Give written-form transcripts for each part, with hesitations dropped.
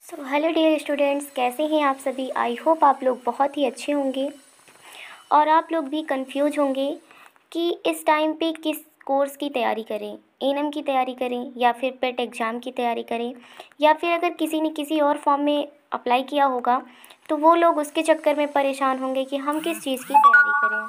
So hello dear students, कैसे हैं आप सभी। आई होप आप लोग बहुत ही अच्छे होंगे और आप लोग भी कंफ्यूज होंगे कि इस टाइम पे किस कोर्स की तैयारी करें। एएनएम की तैयारी करें या फिर पेट एग्ज़ाम की तैयारी करें, या फिर अगर किसी ने किसी और फॉर्म में अप्लाई किया होगा तो वो लोग उसके चक्कर में परेशान होंगे कि हम किस चीज़ की तैयारी करें।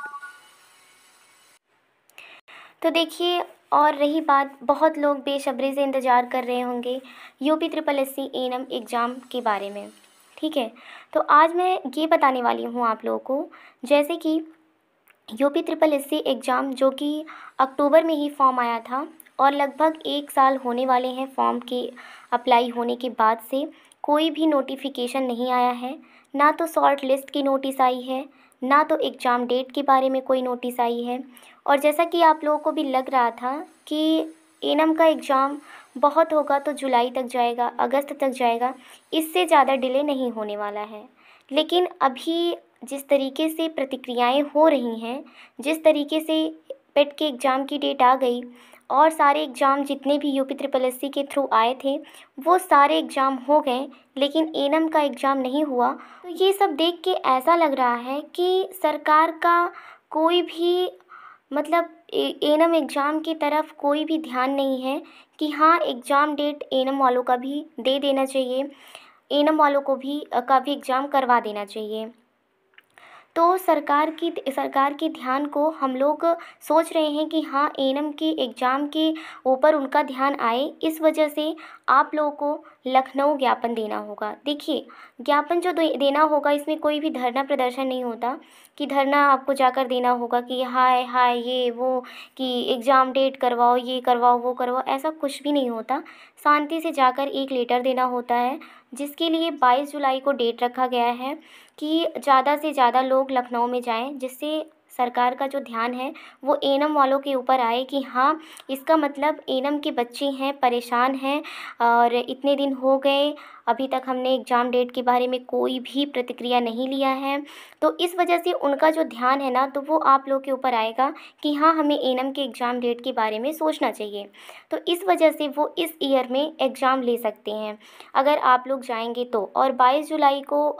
तो देखिए, और रही बात, बहुत लोग बेसब्री से इंतज़ार कर रहे होंगे UP triple S C ANM exam के बारे में। ठीक है, तो आज मैं ये बताने वाली हूँ आप लोगों को, जैसे कि UP triple S C exam जो कि अक्टूबर में ही फॉर्म आया था और लगभग 1 साल होने वाले हैं फॉर्म के अप्लाई होने के बाद से कोई भी नोटिफिकेशन नहीं आया है। ना तो शॉर्ट लिस्ट की नोटिस आई है, ना तो एग्ज़ाम डेट के बारे में कोई नोटिस आई है। और जैसा कि आप लोगों को भी लग रहा था कि एएनएम का एग्ज़ाम बहुत होगा तो जुलाई तक जाएगा, अगस्त तक जाएगा, इससे ज़्यादा डिले नहीं होने वाला है। लेकिन अभी जिस तरीके से प्रतिक्रियाएं हो रही हैं, जिस तरीके से पेट के एग्ज़ाम की डेट आ गई और सारे एग्ज़ाम जितने भी यूपी ट्रिपल एस सी के थ्रू आए थे वो सारे एग्ज़ाम हो गए, लेकिन एएनएम का एग्ज़ाम नहीं हुआ। तो ये सब देख के ऐसा लग रहा है कि सरकार का कोई भी मतलब एएनएम एग्ज़ाम की तरफ कोई भी ध्यान नहीं है कि हाँ, एग्ज़ाम डेट एएनएम वालों का भी दे देना चाहिए, एएनएम वालों को भी का भी एग्ज़ाम करवा देना चाहिए। तो सरकार के ध्यान को हम लोग सोच रहे हैं कि हाँ, एएनएम के एग्ज़ाम के ऊपर उनका ध्यान आए। इस वजह से आप लोगों को लखनऊ ज्ञापन देना होगा। देखिए, ज्ञापन जो देना होगा इसमें कोई भी धरना प्रदर्शन नहीं होता कि धरना आपको जाकर देना होगा कि हाय हाय ये वो, कि एग्ज़ाम डेट करवाओ, ये करवाओ, वो करवाओ, ऐसा कुछ भी नहीं होता। शांति से जाकर एक लेटर देना होता है, जिसके लिए 22 जुलाई को डेट रखा गया है कि ज़्यादा से ज़्यादा लोग लखनऊ में जाएं, जिससे सरकार का जो ध्यान है वो एएनएम वालों के ऊपर आए कि हाँ, इसका मतलब एएनएम के बच्चे हैं, परेशान हैं और इतने दिन हो गए, अभी तक हमने एग्ज़ाम डेट के बारे में कोई भी प्रतिक्रिया नहीं लिया है। तो इस वजह से उनका जो ध्यान है ना, तो वो आप लोग के ऊपर आएगा कि हाँ, हमें एएनएम के एग्ज़ाम डेट के बारे में सोचना चाहिए। तो इस वजह से वो इस ईयर में एग्ज़ाम ले सकते हैं अगर आप लोग जाएंगे तो। और 22 जुलाई को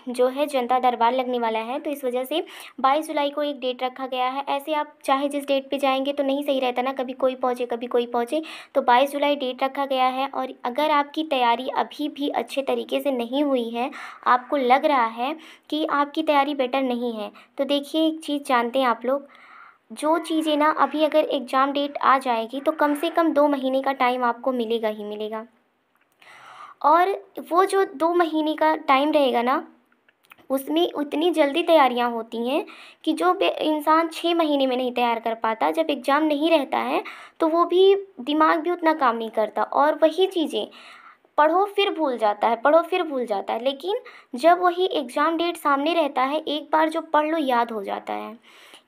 जो है जनता दरबार लगने वाला है, तो इस वजह से 22 जुलाई को एक डेट रखा गया है। ऐसे आप चाहे जिस डेट पे जाएंगे तो नहीं सही रहता ना, कभी कोई पहुँचे कभी कोई पहुँचे। तो 22 जुलाई डेट रखा गया है। और अगर आपकी तैयारी अभी भी अच्छे तरीके से नहीं हुई है, आपको लग रहा है कि आपकी तैयारी बेटर नहीं है, तो देखिए, एक चीज़ जानते हैं आप लोग, जो चीज़ें ना अभी अगर एग्ज़ाम डेट आ जाएगी तो कम से कम 2 महीने का टाइम आपको मिलेगा ही मिलेगा। और वो जो 2 महीने का टाइम रहेगा ना, उसमें उतनी जल्दी तैयारियां होती हैं कि जो इंसान 6 महीने में नहीं तैयार कर पाता, जब एग्ज़ाम नहीं रहता है तो वो भी दिमाग भी उतना काम नहीं करता और वही चीज़ें पढ़ो फिर भूल जाता है, पढ़ो फिर भूल जाता है। लेकिन जब वही एग्ज़ाम डेट सामने रहता है, एक बार जो पढ़ लो याद हो जाता है।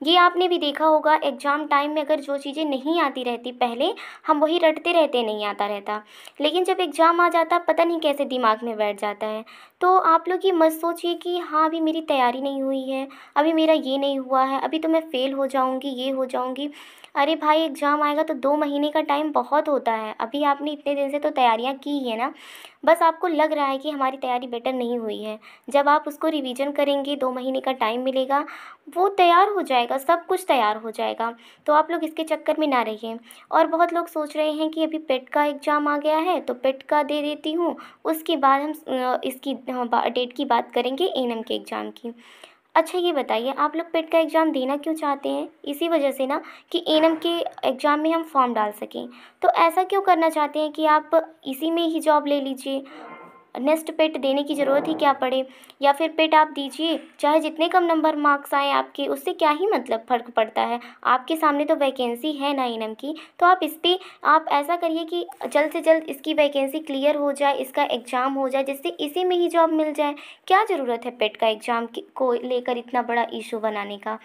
ये आपने भी देखा होगा, एग्ज़ाम टाइम में अगर जो चीज़ें नहीं आती रहती पहले, हम वही रटते रहते, नहीं आता रहता, लेकिन जब एग्ज़ाम आ जाता पता नहीं कैसे दिमाग में बैठ जाता है। तो आप लोग ये मत सोचिए कि हाँ, अभी मेरी तैयारी नहीं हुई है, अभी मेरा ये नहीं हुआ है, अभी तो मैं फ़ेल हो जाऊँगी, ये हो जाऊँगी। अरे भाई, एग्ज़ाम आएगा तो 2 महीने का टाइम बहुत होता है। अभी आपने इतने दिन से तो तैयारियाँ की है ना, बस आपको लग रहा है कि हमारी तैयारी बेटर नहीं हुई है। जब आप उसको रिवीजन करेंगे, 2 महीने का टाइम मिलेगा, वो तैयार हो जाएगा, सब कुछ तैयार हो जाएगा। तो आप लोग इसके चक्कर में ना रहिए। और बहुत लोग सोच रहे हैं कि अभी पेट का एग्ज़ाम आ गया है तो पेट का दे देती हूँ, उसके बाद हम इसकी डेट की बात करेंगे, एएनएम के एग्ज़ाम की। अच्छा, ये बताइए, आप लोग पेट का एग्ज़ाम देना क्यों चाहते हैं? इसी वजह से ना कि एएनएम के एग्ज़ाम में हम फॉर्म डाल सकें। तो ऐसा क्यों करना चाहते हैं कि आप इसी में ही जॉब ले लीजिए, नेक्स्ट पेट देने की ज़रूरत ही क्या पड़े। या फिर पेट आप दीजिए, चाहे जितने कम नंबर मार्क्स आएँ आपके, उससे क्या ही मतलब फ़र्क पड़ता है। आपके सामने तो वैकेंसी है ना एएनएम की, तो आप इस पर आप ऐसा करिए कि जल्द से जल्द इसकी वैकेंसी क्लियर हो जाए, इसका एग्ज़ाम हो जाए, जिससे इसी में ही जॉब मिल जाए। क्या ज़रूरत है पेट का एग्ज़ाम को लेकर इतना बड़ा इशू बनाने का।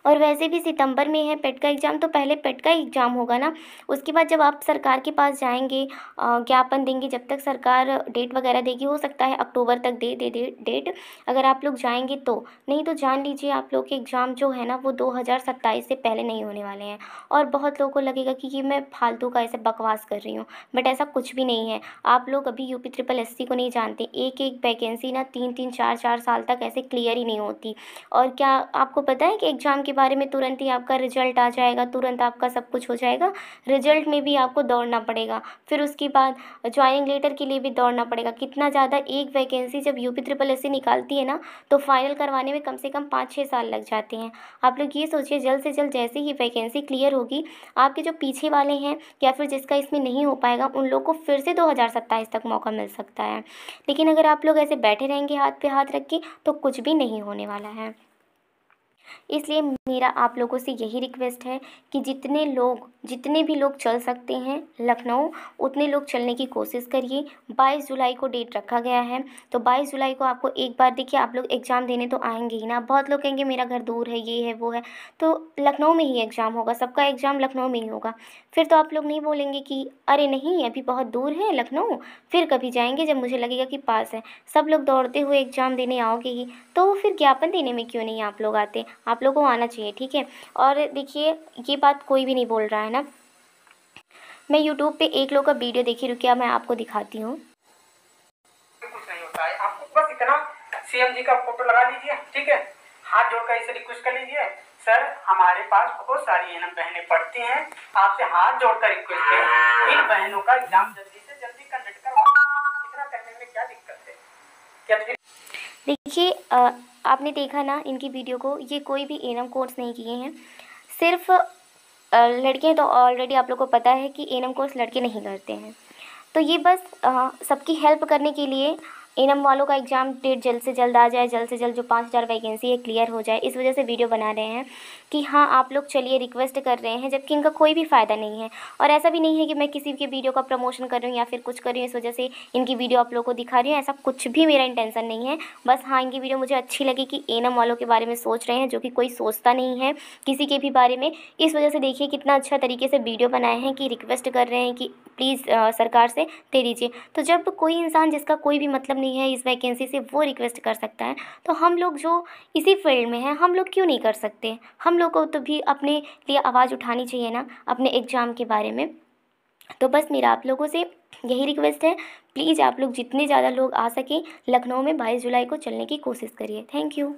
और वैसे भी सितंबर में है पेट का एग्ज़ाम, तो पहले पेट का एग्ज़ाम होगा ना, उसके बाद जब आप सरकार के पास जाएंगे, ज्ञापन देंगे, जब तक सरकार डेट वगैरह देगी, हो सकता है अक्टूबर तक दे डेट, अगर आप लोग जाएंगे तो। नहीं तो जान लीजिए आप लोग के एग्ज़ाम जो है ना वो 2027 से पहले नहीं होने वाले हैं। और बहुत लोगों को लगेगा कि ये मैं फालतू का ऐसे बकवास कर रही हूँ, बट ऐसा कुछ भी नहीं है। आप लोग अभी यूपी ट्रिपल एससी को नहीं जानते, एक एक वैकेंसी ना 3-3 4-4 साल तक ऐसे क्लियर ही नहीं होती। और क्या आपको पता है कि एग्ज़ाम के बारे में तुरंत ही आपका रिजल्ट आ जाएगा, तुरंत आपका सब कुछ हो जाएगा? रिजल्ट में भी आपको दौड़ना पड़ेगा, फिर उसके बाद ज्वाइनिंग लेटर के लिए भी दौड़ना पड़ेगा। कितना ज़्यादा, एक वैकेंसी जब यूपी ट्रिपल एससी निकालती है ना, तो फाइनल करवाने में कम से कम 5-6 साल लग जाते हैं। आप लोग ये सोचिए, जल्द से जल्द जैसे ही वैकेंसी क्लियर होगी, आपके जो पीछे वाले हैं या फिर जिसका इसमें नहीं हो पाएगा, उन लोग को फिर से 2027 तक मौका मिल सकता है। लेकिन अगर आप लोग ऐसे बैठे रहेंगे हाथ पे हाथ रख के, तो कुछ भी नहीं होने वाला है। इसलिए मेरा आप लोगों से यही रिक्वेस्ट है कि जितने भी लोग चल सकते हैं लखनऊ, उतने लोग चलने की कोशिश करिए। 22 जुलाई को डेट रखा गया है, तो 22 जुलाई को आपको एक बार, देखिए आप लोग एग्ज़ाम देने तो आएंगे ही ना। बहुत लोग कहेंगे मेरा घर दूर है, ये है वो है, तो लखनऊ में ही एग्ज़ाम होगा, सबका एग्ज़ाम लखनऊ में ही होगा। फिर तो आप लोग नहीं बोलेंगे कि अरे नहीं अभी बहुत दूर है लखनऊ, फिर कभी जाएंगे जब मुझे लगेगा कि पास है। सब लोग दौड़ते हुए एग्ज़ाम देने आओगे ही, तो फिर ज्ञापन देने में क्यों नहीं आप लोग आते? आप लोगों को आना चाहिए, ठीक है। और देखिए, ये बात कोई भी नहीं बोल रहा है ना, मैं यूट्यूब पे एक लोग का वीडियो देखी, रुकिए मैं आपको दिखाती हूँ। कुछ नहीं होता है, आपको बस इतना सीएम जी का फोटो लगा लीजिए, ठीक है, हाथ जोड़कर इसे रिक्वेस्ट कर लीजिए, सर हमारे पास बहुत सारी एनएम बहनें पढ़ती हैं, आपसे हाथ जोड़कर रिक्वेस्ट है, इन बहनों का एग्जाम जल्दी से जल्दी कंडक्ट करवाओ। इतना करने में क्या दिक्कत है? क्या देखिए, आपने देखा ना इनकी वीडियो को, ये कोई भी एनएम कोर्स नहीं किए हैं, सिर्फ लड़के तो ऑलरेडी आप लोग को पता है कि एनएम कोर्स लड़के नहीं करते हैं। तो ये बस सबकी हेल्प करने के लिए, एनएम वालों का एग्ज़ाम डेट जल्द से जल्द आ जाए, जल्द से जल्द जो 5000 वैकेंसी है क्लियर हो जाए, इस वजह से वीडियो बना रहे हैं कि हाँ आप लोग चलिए, रिक्वेस्ट कर रहे हैं, जबकि इनका कोई भी फ़ायदा नहीं है। और ऐसा भी नहीं है कि मैं किसी के वीडियो का प्रमोशन कर रही हूँ या फिर कुछ कर रही हूँ, इस वजह से इनकी वीडियो आप लोग को दिखा रही हूँ, ऐसा कुछ भी मेरा इंटेंशन नहीं है। बस हाँ, इनकी वीडियो मुझे अच्छी लगी कि एनएम वालों के बारे में सोच रहे हैं, जो कि कोई सोचता नहीं है किसी के भी बारे में। इस वजह से देखिए कितना अच्छा तरीके से वीडियो बनाए हैं कि रिक्वेस्ट कर रहे हैं कि प्लीज़ सरकार से दे दीजिए। तो जब कोई इंसान जिसका कोई भी मतलब नहीं है इस वैकेंसी से, वो रिक्वेस्ट कर सकता है, तो हम लोग जो इसी फील्ड में हैं, हम लोग क्यों नहीं कर सकते? हम लोग को तो भी अपने लिए आवाज़ उठानी चाहिए ना, अपने एग्ज़ाम के बारे में। तो बस मेरा आप लोगों से यही रिक्वेस्ट है, प्लीज़ आप लोग जितने ज़्यादा लोग आ सकें लखनऊ में 22 जुलाई को चलने की कोशिश करिए। Thank you.